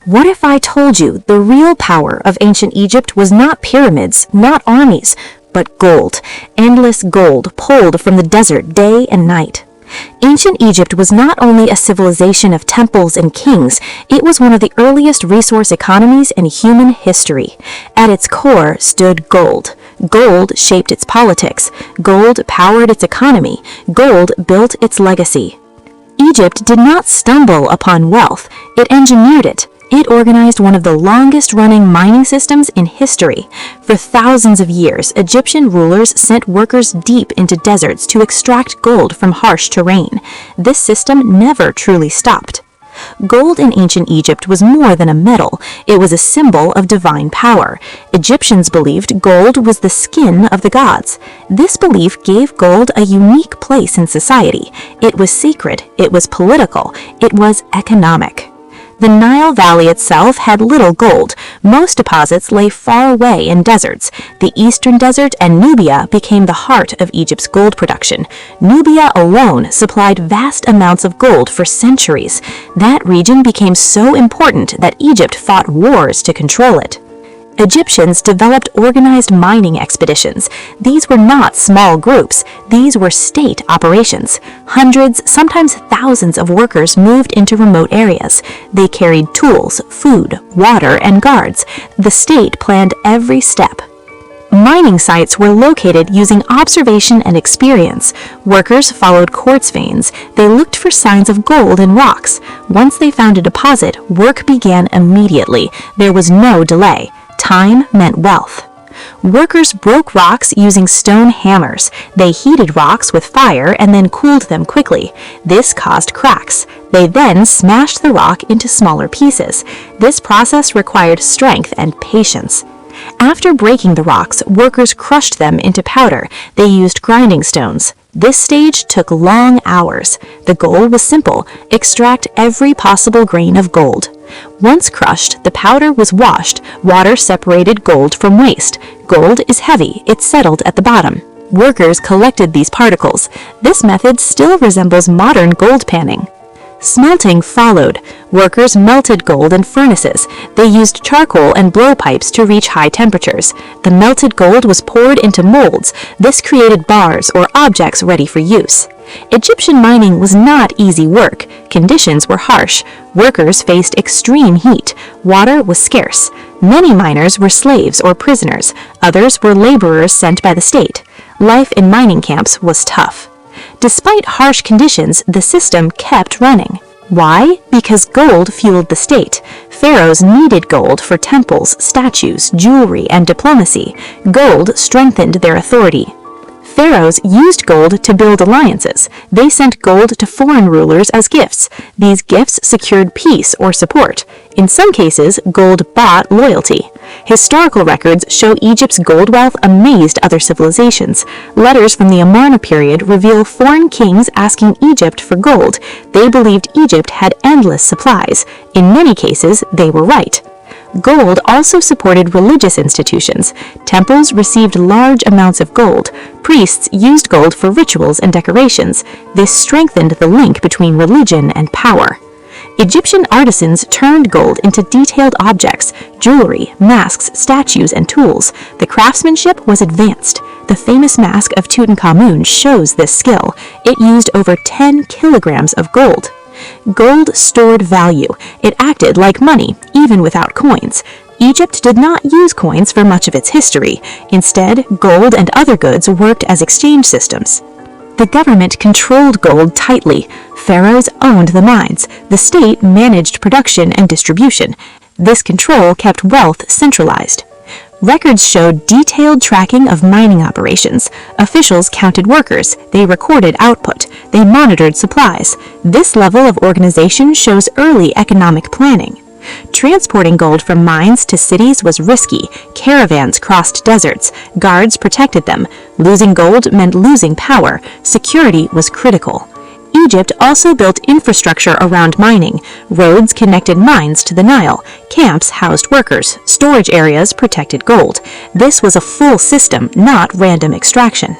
What if I told you the real power of ancient Egypt was not pyramids, not armies, but gold, endless gold pulled from the desert day and night? Ancient Egypt was not only a civilization of temples and kings, it was one of the earliest resource economies in human history. At its core stood gold. Gold shaped its politics. Gold powered its economy. Gold built its legacy. Egypt did not stumble upon wealth, it engineered it. It organized one of the longest-running mining systems in history. For thousands of years, Egyptian rulers sent workers deep into deserts to extract gold from harsh terrain. This system never truly stopped. Gold in ancient Egypt was more than a metal. It was a symbol of divine power. Egyptians believed gold was the skin of the gods. This belief gave gold a unique place in society. It was sacred, it was political, it was economic. The Nile Valley itself had little gold. Most deposits lay far away in deserts. The Eastern Desert and Nubia became the heart of Egypt's gold production. Nubia alone supplied vast amounts of gold for centuries. That region became so important that Egypt fought wars to control it. Egyptians developed organized mining expeditions. These were not small groups. These were state operations. Hundreds, sometimes thousands of workers moved into remote areas. They carried tools, food, water, and guards. The state planned every step. Mining sites were located using observation and experience. Workers followed quartz veins. They looked for signs of gold in rocks. Once they found a deposit, work began immediately. There was no delay. Time meant wealth. Workers broke rocks using stone hammers. They heated rocks with fire and then cooled them quickly. This caused cracks. They then smashed the rock into smaller pieces. This process required strength and patience. After breaking the rocks, workers crushed them into powder. They used grinding stones. This stage took long hours. The goal was simple: extract every possible grain of gold. Once crushed, the powder was washed. Water separated gold from waste. Gold is heavy, it settled at the bottom. Workers collected these particles. This method still resembles modern gold panning. Smelting followed. Workers melted gold in furnaces. They used charcoal and blowpipes to reach high temperatures. The melted gold was poured into molds. This created bars or objects ready for use. Egyptian mining was not easy work. Conditions were harsh. Workers faced extreme heat. Water was scarce. Many miners were slaves or prisoners. Others were laborers sent by the state. Life in mining camps was tough. Despite harsh conditions, the system kept running. Why? Because gold fueled the state. Pharaohs needed gold for temples, statues, jewelry, and diplomacy. Gold strengthened their authority. Pharaohs used gold to build alliances. They sent gold to foreign rulers as gifts. These gifts secured peace or support. In some cases, gold bought loyalty. Historical records show Egypt's gold wealth amazed other civilizations. Letters from the Amarna period reveal foreign kings asking Egypt for gold. They believed Egypt had endless supplies. In many cases, they were right. Gold also supported religious institutions. Temples received large amounts of gold. Priests used gold for rituals and decorations. This strengthened the link between religion and power. Egyptian artisans turned gold into detailed objects, jewelry, masks, statues, and tools. The craftsmanship was advanced. The famous mask of Tutankhamun shows this skill. It used over 10 kilograms of gold. Gold stored value. It acted like money, even without coins. Egypt did not use coins for much of its history. Instead, gold and other goods worked as exchange systems. The government controlled gold tightly. Pharaohs owned the mines. The state managed production and distribution. This control kept wealth centralized. Records showed detailed tracking of mining operations. Officials counted workers. They recorded output. They monitored supplies. This level of organization shows early economic planning. Transporting gold from mines to cities was risky. Caravans crossed deserts. Guards protected them. Losing gold meant losing power. Security was critical. Egypt also built infrastructure around mining. Roads connected mines to the Nile. Camps housed workers. Storage areas protected gold. This was a full system, not random extraction.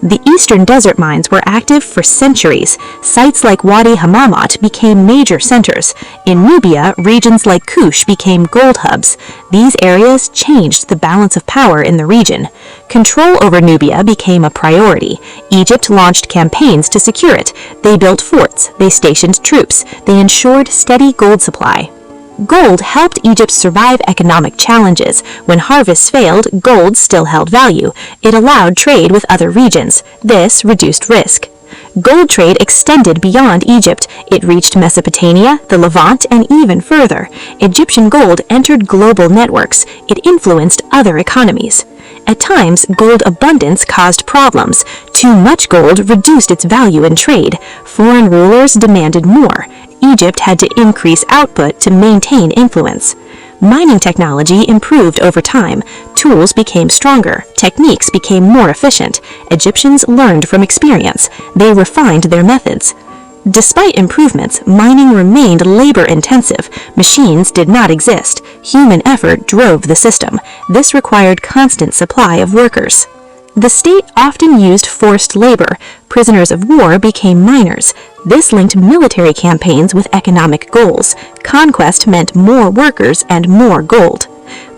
The eastern desert mines were active for centuries. Sites like Wadi Hammamat became major centers. In Nubia, regions like Kush became gold hubs. These areas changed the balance of power in the region. Control over Nubia became a priority. Egypt launched campaigns to secure it. They built forts, they stationed troops, they ensured steady gold supply. Gold helped Egypt survive economic challenges. When harvests failed, gold still held value. It allowed trade with other regions. This reduced risk. Gold trade extended beyond Egypt. It reached Mesopotamia, the Levant, and even further. Egyptian gold entered global networks. It influenced other economies. At times, gold abundance caused problems. Too much gold reduced its value in trade. Foreign rulers demanded more. Egypt had to increase output to maintain influence. Mining technology improved over time. Tools became stronger. Techniques became more efficient. Egyptians learned from experience. They refined their methods. Despite improvements, mining remained labor-intensive. Machines did not exist. Human effort drove the system. This required constant supply of workers. The state often used forced labor. Prisoners of war became miners. This linked military campaigns with economic goals. Conquest meant more workers and more gold.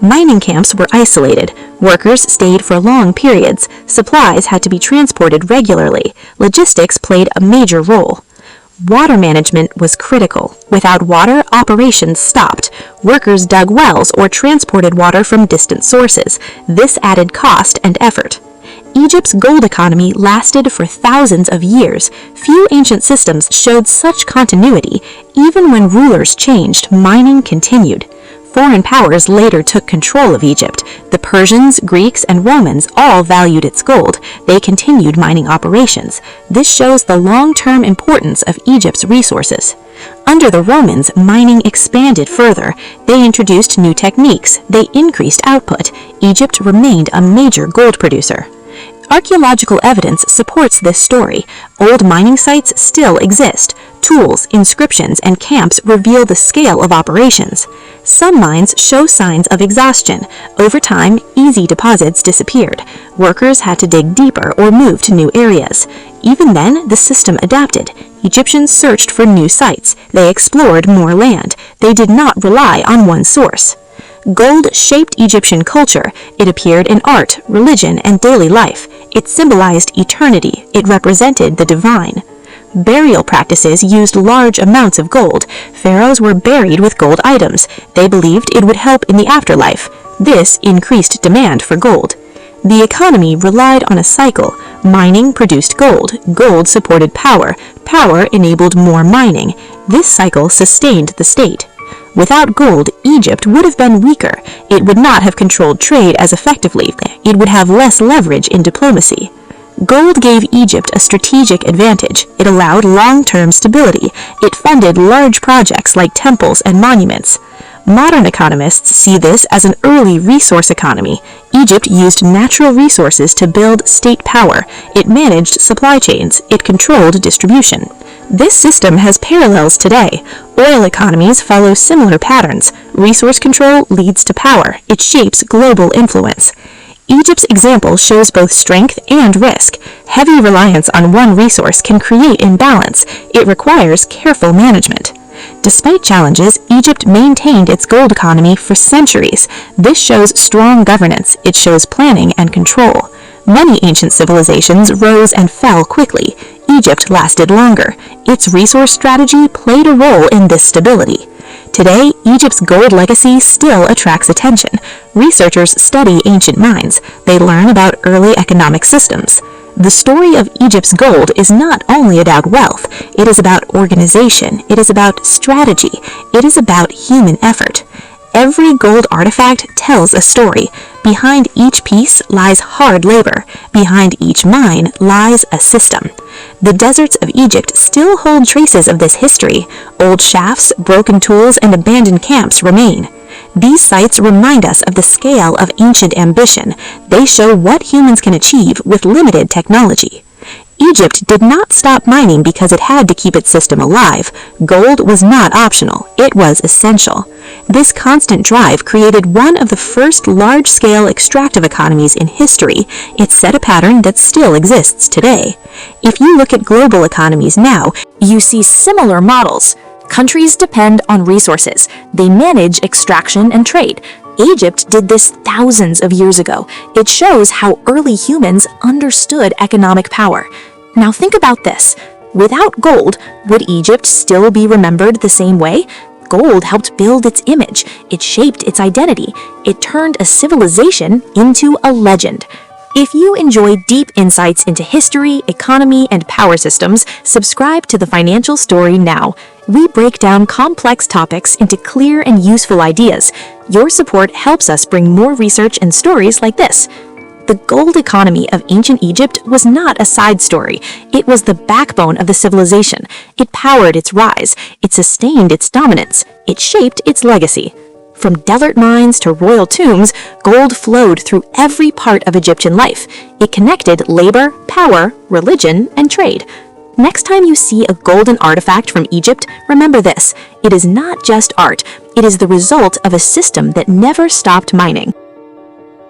Mining camps were isolated. Workers stayed for long periods. Supplies had to be transported regularly. Logistics played a major role. Water management was critical. Without water, operations stopped. Workers dug wells or transported water from distant sources. This added cost and effort. Egypt's gold economy lasted for thousands of years. Few ancient systems showed such continuity. Even when rulers changed, mining continued. Foreign powers later took control of Egypt. The Persians, Greeks, and Romans all valued its gold. They continued mining operations. This shows the long-term importance of Egypt's resources. Under the Romans, mining expanded further. They introduced new techniques. They increased output. Egypt remained a major gold producer. Archaeological evidence supports this story. Old mining sites still exist. Tools, inscriptions, and camps reveal the scale of operations. Some mines show signs of exhaustion. Over time, easy deposits disappeared. Workers had to dig deeper or move to new areas. Even then, the system adapted. Egyptians searched for new sites. They explored more land. They did not rely on one source. Gold shaped Egyptian culture. It appeared in art, religion, and daily life. It symbolized eternity. It represented the divine. Burial practices used large amounts of gold. Pharaohs were buried with gold items. They believed it would help in the afterlife. This increased demand for gold. The economy relied on a cycle. Mining produced gold. Gold supported power. Power enabled more mining. This cycle sustained the state. Without gold, Egypt would have been weaker. It would not have controlled trade as effectively. It would have less leverage in diplomacy. Gold gave Egypt a strategic advantage. It allowed long-term stability. It funded large projects like temples and monuments. Modern economists see this as an early resource economy. Egypt used natural resources to build state power. It managed supply chains. It controlled distribution. This system has parallels today. Oil economies follow similar patterns. Resource control leads to power. It shapes global influence. Egypt's example shows both strength and risk. Heavy reliance on one resource can create imbalance. It requires careful management. Despite challenges, Egypt maintained its gold economy for centuries. This shows strong governance. It shows planning and control. Many ancient civilizations rose and fell quickly. Egypt lasted longer. Its resource strategy played a role in this stability. Today, Egypt's gold legacy still attracts attention. Researchers study ancient mines. They learn about early economic systems. The story of Egypt's gold is not only about wealth. It is about organization. It is about strategy. It is about human effort. Every gold artifact tells a story. Behind each piece lies hard labor. Behind each mine lies a system. The deserts of Egypt still hold traces of this history. Old shafts, broken tools, and abandoned camps remain. These sites remind us of the scale of ancient ambition. They show what humans can achieve with limited technology. Egypt did not stop mining because it had to keep its system alive. Gold was not optional, it was essential. This constant drive created one of the first large-scale extractive economies in history. It set a pattern that still exists today. If you look at global economies now, you see similar models. Countries depend on resources. They manage extraction and trade. Egypt did this thousands of years ago. It shows how early humans understood economic power. Now think about this. Without gold, would Egypt still be remembered the same way? Gold helped build its image. It shaped its identity. It turned a civilization into a legend. If you enjoy deep insights into history, economy, and power systems, subscribe to The Financial Story now. We break down complex topics into clear and useful ideas. Your support helps us bring more research and stories like this. The gold economy of ancient Egypt was not a side story. It was the backbone of the civilization. It powered its rise. It sustained its dominance. It shaped its legacy. From desert mines to royal tombs, gold flowed through every part of Egyptian life. It connected labor, power, religion, and trade. Next time you see a golden artifact from Egypt, remember this: it is not just art, it is the result of a system that never stopped mining.